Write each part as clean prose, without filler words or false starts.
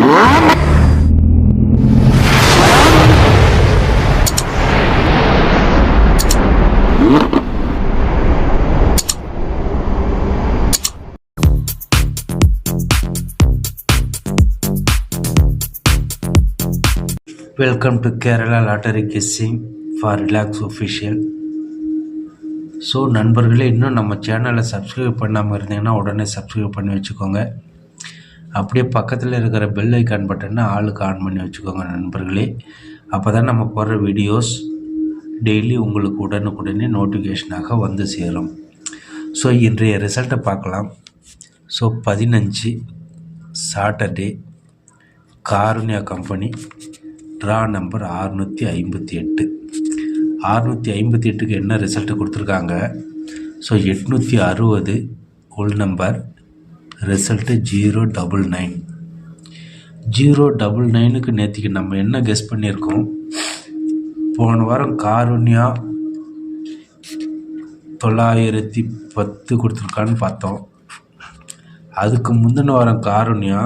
Welcome to Kerala lottery guessing for relax official. So நண்பர்களே, இன்னும் நம்ம சேனலை சப்ஸ்கிரைப் பண்ணாமல் இருந்தீங்கன்னா உடனே சப்ஸ்கிரைப் பண்ணி வச்சுக்கோங்க. அப்படியே பக்கத்தில் இருக்கிற பெல் ஐக்கான் பட்டனை ஆளுக்கு ஆன் பண்ணி வச்சுக்கோங்க நண்பர்களே. அப்போ தான் நம்ம போடுற வீடியோஸ் டெய்லி உங்களுக்கு உடனுக்குடனே நோட்டிஃபிகேஷனாக வந்து சேரும். ஸோ இன்றைய ரிசல்ட்டை பார்க்கலாம். So 15 Saturday, Karunya company, draw number 658. 658க்கு என்ன ரிசல்ட்டு கொடுத்துருக்காங்க? ஸோ 860 உள் நம்பர், ரிசல்ட்டு 099. 099க்கு நேற்றுக்கு நம்ம என்ன கெஸ் பண்ணியிருக்கோம்? போன வாரம் காருண்யா 910 கொடுத்துருக்கான்னு பார்த்தோம். அதுக்கு முந்தின வாரம் காருண்யா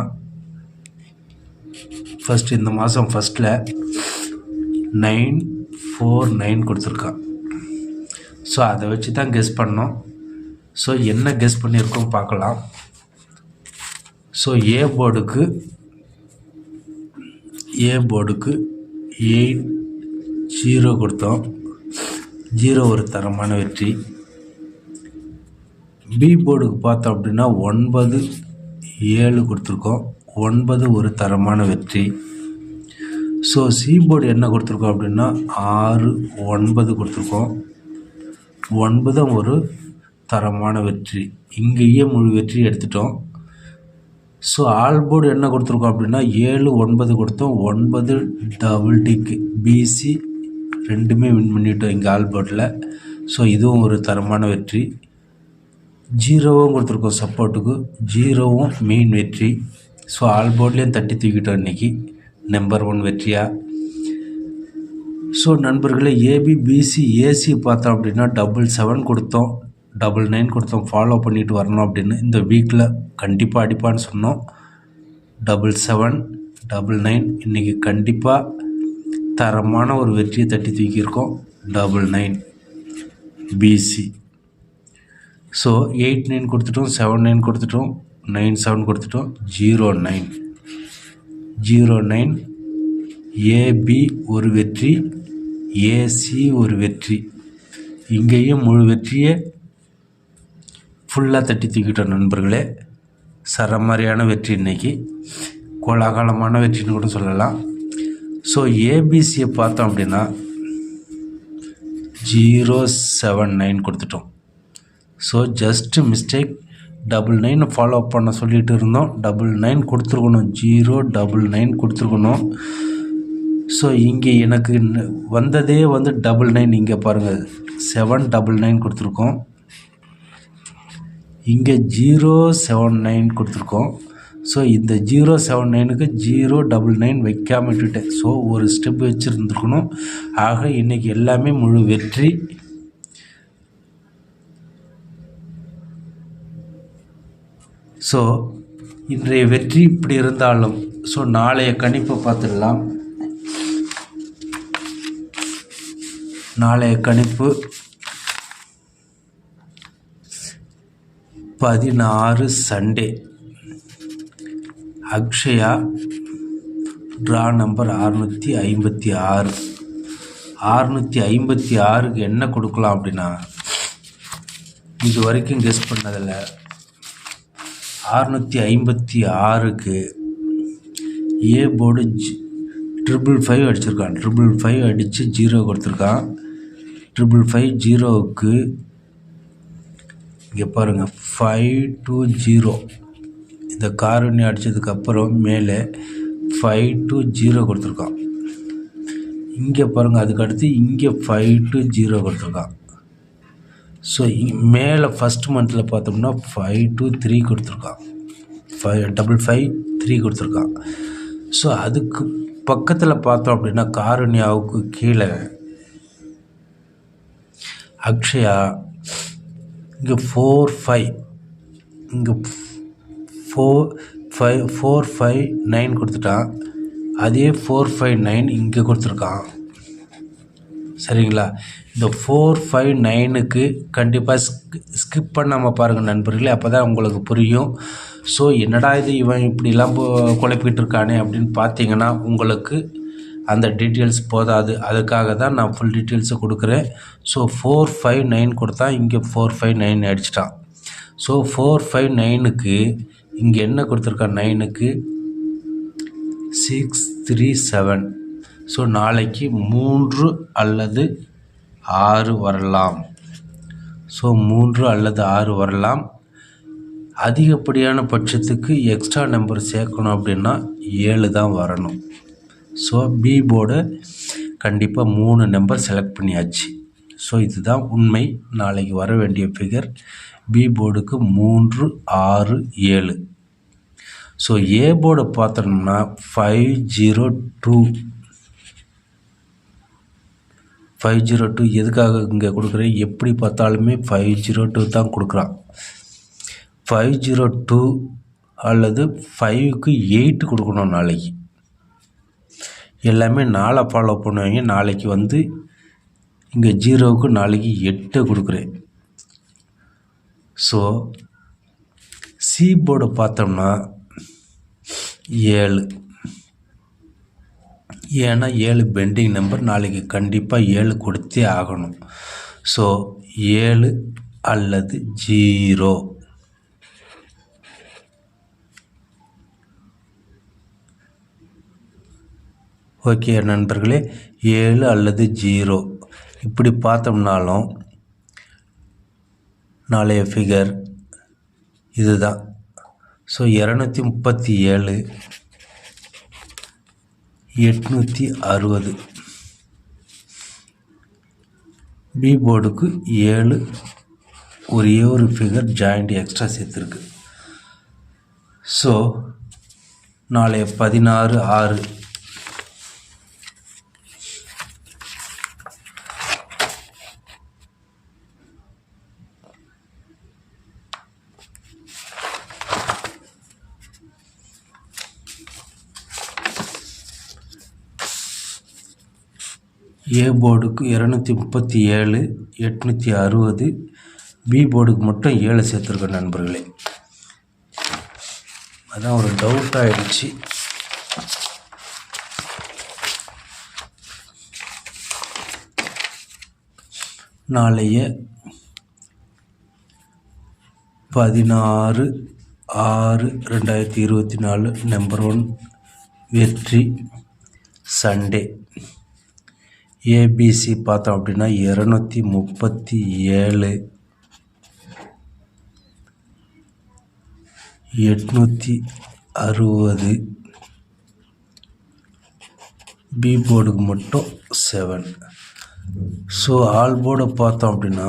ஃபஸ்ட்டு இந்த மாதம் ஃபஸ்ட்டில் 949 கொடுத்துருக்கான். ஸோ அதை வச்சு தான் கெஸ் பண்ணோம். ஸோ என்ன கெஸ் பண்ணியிருக்கோம் பார்க்கலாம். ஸோ ஏ போர்டுக்கு 80 கொடுத்தோம். 0 ஒரு தரமான வெற்றி. பி போர்டுக்கு பார்த்தோம் அப்படின்னா 97 கொடுத்துருக்கோம். 9 ஒரு தரமான வெற்றி. ஸோ சி போர்டு என்ன கொடுத்துருக்கோம் அப்படின்னா 69 கொடுத்துருக்கோம். 9 ஒரு தரமான வெற்றி. இங்கேயே முழு வெற்றி எடுத்துட்டோம். ஸோ ஆல் போர்டு என்ன கொடுத்துருக்கோம் அப்படின்னா 79 கொடுத்தோம். 9 டபுள் டிக்கு பிசி ரெண்டுமே வின் பண்ணிட்டோம் இங்கே ஆல் போர்டில். ஸோ இதுவும் ஒரு தரமான வெற்றி. 0வும் கொடுத்துருக்கோம் சப்போர்ட்டுக்கு. 0வும் மெயின் வெற்றி. ஸோ ஆல் போர்ட்லேயும் தட்டி தூக்கிட்டோம் இன்றைக்கி நம்பர் 1 வெற்றியாக. ஸோ நண்பர்களே, ஏபி பிசி ஏசி பார்த்தோம் அப்படின்னா 77 கொடுத்தோம், 99 கொடுத்தோம். ஃபாலோ பண்ணிட்டு வரணும் அப்படின்னு இந்த வீக்கில் கண்டிப்பாக அடிப்பான்னு சொன்னோம். 77 99 இன்றைக்கி கண்டிப்பாக தரமான ஒரு வெற்றியை தட்டி தூக்கியிருக்கோம். 99 பிசி. ஸோ 89 கொடுத்துட்டோம், 79 கொடுத்துட்டோம், 97 கொடுத்துட்டோம், 09 ஏபி ஒரு வெற்றி, ஏசி ஒரு வெற்றி. இங்கேயும் முழு வெற்றியை ஃபுல்லாக தட்டி தூக்கிட்டோம் நண்பர்களே. சரமாரியான வெற்றி இன்றைக்கி, கோலாகலமான வெற்றின்னு கூட சொல்லலாம். ஸோ ஏபிசியை பார்த்தோம் அப்படின்னா 079 கொடுத்துட்டோம். So just mistake. 99 ஃபாலோ பண்ண சொல்லிகிட்டு இருந்தோம். 99 கொடுத்துருக்கணும், 099 கொடுத்துருக்கணும். ஸோ இங்கே எனக்கு வந்ததே 99. இங்கே பாருங்கள் 799 கொடுத்துருக்கோம். இங்கே 079 கொடுத்துருக்கோம். ஸோ இந்த 079க்கு 099 வைக்காமல் விட்டுட்டேன். ஸோ ஒரு ஸ்டெப் வச்சுருந்துருக்கணும். ஆக இன்றைக்கி எல்லாமே முழு வெற்றி. ஸோ இன்றைய வெற்றி இப்படி இருந்தாலும், ஸோ நாளைய கணிப்பை பார்த்துடலாம். நாளைய கணிப்பு 16 சண்டே, அக்ஷயா, ட்ரா நம்பர் 656. 656க்கு என்ன கொடுக்கலாம் அப்படின்னா, இது வரைக்கும் கெஸ் பண்ணதில்லை. 656க்கு ஏ போர்டு 555 அடிச்சிருக்கான். 555 அடித்து 0 கொடுத்துருக்கான். 555 0க்கு இங்கே பாருங்கள் 520. இந்த காருண்யா அடித்ததுக்கப்புறம் மேலே 520 கொடுத்துருக்கான். இங்கே பாருங்கள், அதுக்கடுத்து இங்கே 520 கொடுத்துருக்கான். ஸோ மேலே ஃபஸ்ட் மந்தில் பார்த்தோம்னா 523 கொடுத்துருக்கான். 553 கொடுத்துருக்கான். ஸோ அதுக்கு பக்கத்தில் பார்த்தோம் அப்படின்னா காருண்யாவுக்கு கீழே அக்ஷயா, இங்கே 45, இங்கே 4 5 9 கொடுத்துட்டான். அதே 4 5 9 இங்கே கொடுத்துருக்கான். சரிங்களா? இந்த 4 5 9க்கு கண்டிப்பாக ஸ்கிப் பண்ணாமல் பாருங்கள் நண்பர்களே, அப்போ தான் உங்களுக்கு புரியும். ஸோ என்னடா இது இவன் இப்படிலாம் குழப்பிட்டு இருக்கானே அப்படின்னு பார்த்தீங்கன்னா உங்களுக்கு அந்த டீட்டெயில்ஸ் போதாது. அதுக்காக தான் நான் ஃபுல் டீட்டெயில்ஸை கொடுக்குறேன். ஸோ 4 5 9 கொடுத்தா இங்கே 4 5 9 அடிச்சிட்டான். ஸோ 4 5 9க்கு இங்கே என்ன கொடுத்துருக்கான்? 9க்கு 6 3 7. ஸோ நாளைக்கு 3 அல்லது 6 வரலாம். ஸோ 3 அல்லது 6 வரலாம். அதிகப்படியான பட்சத்துக்கு எக்ஸ்ட்ரா நம்பர் சேர்க்கணும் அப்படின்னா 7 தான் வரணும். ஸோ பி போர்டு கண்டிப்பாக 3 நம்பர் செலக்ட் பண்ணியாச்சு. ஸோ இதுதான் உண்மை. நாளைக்கு வர வேண்டிய ஃபிகர் பி போர்டுக்கு 3 6 7. ஸோ ஏ போர்டை பார்த்தோம்னா 502 எதுக்காக இங்கே கொடுக்குறேன்? எப்படி பார்த்தாலுமே 502 தான் கொடுக்குறான். 502 அல்லது 5க்கு 8 கொடுக்கணும். நாளைக்கு எல்லாமே 4 ஃபாலோ பண்ணுவாங்க. நாளைக்கு இங்கே 0க்கு நாளைக்கு 8 கொடுக்குறேன். ஸோ சி போர்டை பார்த்தோம்னா 7. ஏன்னா 7 பெண்டிங் நம்பர். நாளைக்கு கண்டிப்பாக 7 கொடுத்தே ஆகணும். ஸோ 7 அல்லது 0. ஓகே நண்பர்களே, 7 அல்லது 0 இப்படி பார்த்தோம்னாலும் நாளைய ஃபிகர் இதுதான். ஸோ 237 860. பி போர்டுக்கு 7 ஒரே ஒரு ஃபிகர் ஜாயிண்ட் எக்ஸ்ட்ரா சேர்த்துருக்கு. ஸோ நாளைய 16 6. ஏ போர்டுக்கு 237 860. பி போர்டுக்கு மட்டும் 7 சேர்த்துருக்கேன் நண்பர்களே. அதான் ஒரு டவுட் ஆகிடுச்சு. நாளைய 16 6 2024 நம்பர் 1 வெற்றி சண்டே. ஏபிசி பார்த்தோம் அப்படின்னா 237 860. பி போர்டுக்கு மட்டும் 7. ஸோ ஆல் போர்டை பார்த்தோம் அப்படின்னா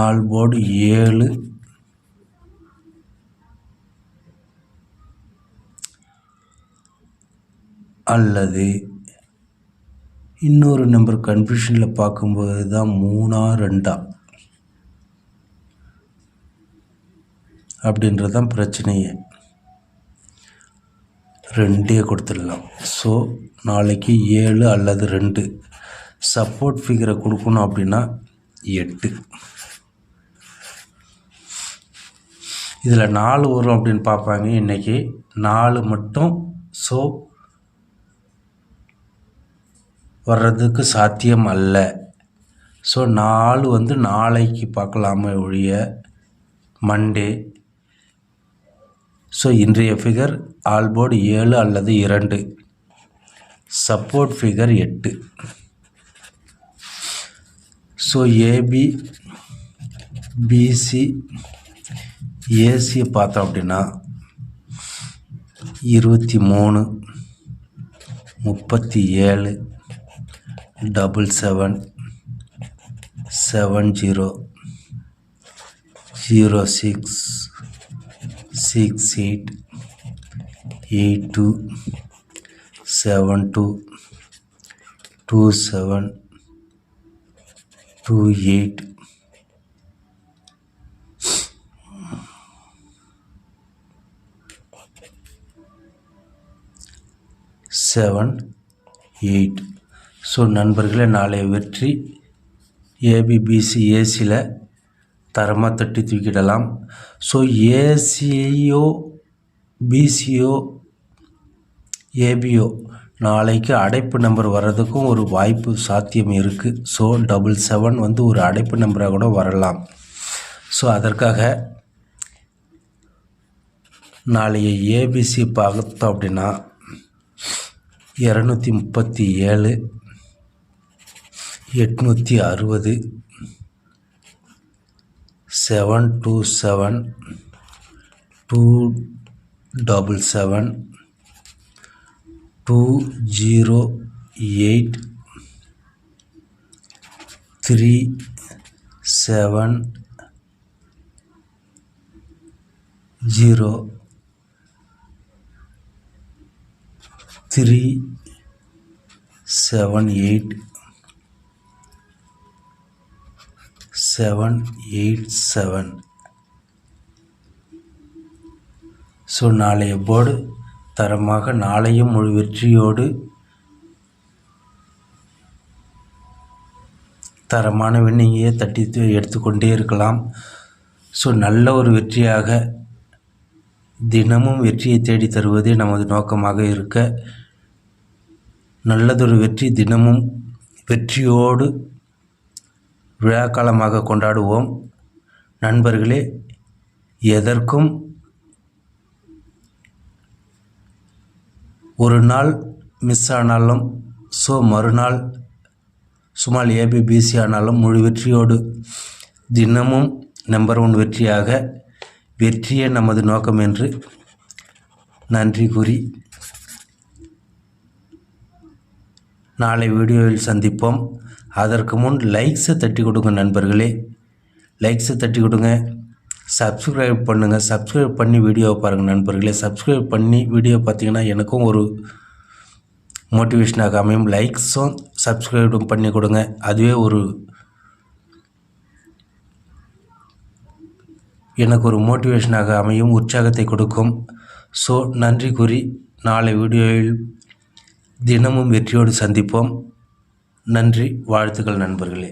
ஆல் போர்டு 7 அல்லது இன்னொரு நம்பர் கன்ஃபியூஷனில் பார்க்கும்போது தான் 3 2 அப்படின்றது தான் பிரச்சனையே. 2 கொடுத்துடலாம். ஸோ நாளைக்கு 7 அல்லது 2 சப்போர்ட் ஃபிகரை கொடுக்கணும் அப்படின்னா 8. இதில் 4 வரும் அப்படின்னு பார்ப்பாங்க. இன்றைக்கி 4 மட்டும் ஸோ வர்றதுக்கு சாத்தியம் அல்ல. ஸோ 4 நாளைக்கு பார்க்கலாமே ஒழிய மண்டே. ஸோ இன்றைய ஃபிகர் ஆல்போர்டு 7 அல்லது 2. Support figure 8. So AB BC ஏசியை பார்த்தோம் அப்படின்னா 23 37 77 70 06 68 82 72 27 28 7 8. ஸோ நண்பர்களே, நாளைய வெற்றி ஏபிபிசி ஏசியில் தரமாக தட்டி தூக்கிடலாம். ஸோ ஏசியோ பிசிஓ ஏபிஓ நாளைக்கு அடைப்பு நம்பர் வர்றதுக்கும் ஒரு வாய்ப்பு சாத்தியம் இருக்குது. ஸோ 77 வந்து ஒரு அடைப்பு நம்பராக கூட வரலாம். ஸோ அதற்காக நாளைய ஏபிசி பார்த்தோம் அப்படின்னா 237 860 727 277 208 370 378 787. ஸோ நாளைய போர்டு தரமாக நாளையும் முழு வெற்றியோடு தரமான வின்னிங்கையே தட்டி எடுத்துக்கொண்டே இருக்கலாம். ஸோ நல்ல ஒரு வெற்றியாக தினமும் வெற்றியை தேடி தருவதே நமது நோக்கமாக இருக்க, நல்லதொரு வெற்றி தினமும் வெற்றியோடு விழாக்காலமாக கொண்டாடுவோம். நண்பர்களே, எதற்கும் ஒரு நாள் மிஸ் ஆனாலும் மறுநாள் சுமால் ஏபிபிசி ஆனாலும் முழு வெற்றியோடு தினமும் நம்பர் 1 வெற்றியாக வெற்றியே நமது நோக்கம் என்று நன்றி கூறி நாளை வீடியோவில் சந்திப்போம். அதற்கு முன் லைக்ஸை தட்டி கொடுங்க நண்பர்களே, லைக்ஸை தட்டி கொடுங்க. சப்ஸ்கிரைப் பண்ணுங்கள், சப்ஸ்கிரைப் பண்ணி வீடியோவை பாருங்கள் நண்பர்களே. சப்ஸ்கிரைப் பண்ணி வீடியோ பார்த்தீங்கன்னா எனக்கும் ஒரு மோட்டிவேஷனாக அமையும். லைக்ஸும் சப்ஸ்கிரைபும் பண்ணி கொடுங்க, அதுவே எனக்கு ஒரு மோட்டிவேஷனாக அமையும், உற்சாகத்தை கொடுக்கும். ஸோ நன்றி கூறி நாளை வீடியோவில் தினமும் வெற்றியோடு சந்திப்போம். நன்றி, வாழ்த்துக்கள் நண்பர்களே.